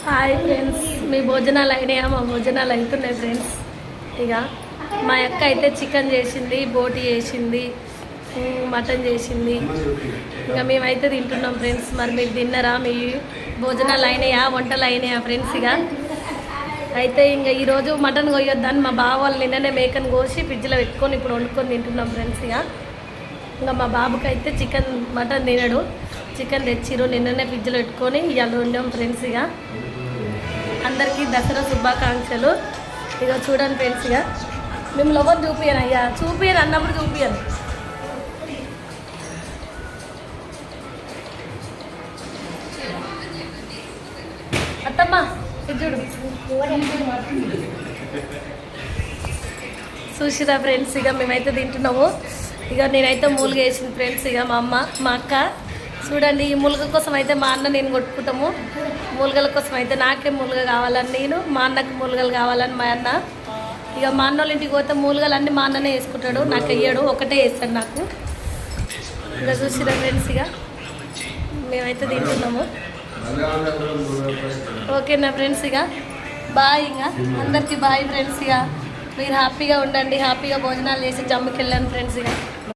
Hi friends, మీ భోజనాలు అయినాయా? మా భోజనాలు అవుతున్నాయి ఫ్రెండ్స్. ఇక మా అక్క అయితే చికెన్ చేసింది, బోటి చేసింది, మటన్ చేసింది. ఇంకా మేమైతే తింటున్నాం ఫ్రెండ్స్. మరి మీరు తిన్నారా? మీ భోజనాలు అయినాయా? వంటలు అయినాయా ఫ్రెండ్స్? ఇక అయితే ఇంకా ఈరోజు మటన్ కొయ్యొద్దని మా బావ వాళ్ళు నిన్ననే మేకను కోసి ఫ్రిడ్జ్లో పెట్టుకొని ఇప్పుడు వండుకొని తింటున్నాం ఫ్రెండ్స్. ఇంకా మా బాబుకి అయితే చికెన్ మటన్ తినడు, చికెన్ తెచ్చిరు నిన్ననే ఫ్రిడ్జ్లో పెట్టుకొని ఇవాళ వండాం ఫ్రెండ్స్. ఇక అందరికీ దసరా శుభాకాంక్షలు. ఇక చూడండి ఫ్రెండ్స్, ఇక మిమ్మల్ని ఎవరు చూపియను, అయ్యా చూపియను అన్నప్పుడు చూపియను. అత్తమ్మ చూడు చూసిరా ఫ్రెండ్స్. ఇక మేమైతే తింటున్నాము. ఇక నేనైతే మూలుగ వేసింది ఫ్రెండ్స్. ఇక మా అమ్మ మా అక్క చూడండి, ఈ మూలుగ కోసం అయితే మా అన్న నేను కొట్టుకుంటాము. మూలుగల కోసం అయితే నాకే మూలుగ కావాలని నేను, మా అన్నకి మూలుగలు కావాలని మా అన్న. ఇక మా అన్న వాళ్ళ ఇంటికి పోతే మూలుగలు అన్నీ మా అన్ననే వేసుకుంటాడు, నాకు వెయ్యాడు, ఒకటే వేస్తాడు నాకు. ఇక చూసిరా ఫ్రెండ్స్, ఇక మేమైతే తింటున్నాము. ఓకేనా ఫ్రెండ్స్? ఇక బాయ్. ఇక అందరికీ బాయ్ ఫ్రెండ్స్. ఇక మీరు హ్యాపీగా ఉండండి, హ్యాపీగా భోజనాలు చేసి జమ్ముకి వెళ్ళండి ఫ్రెండ్స్. ఇక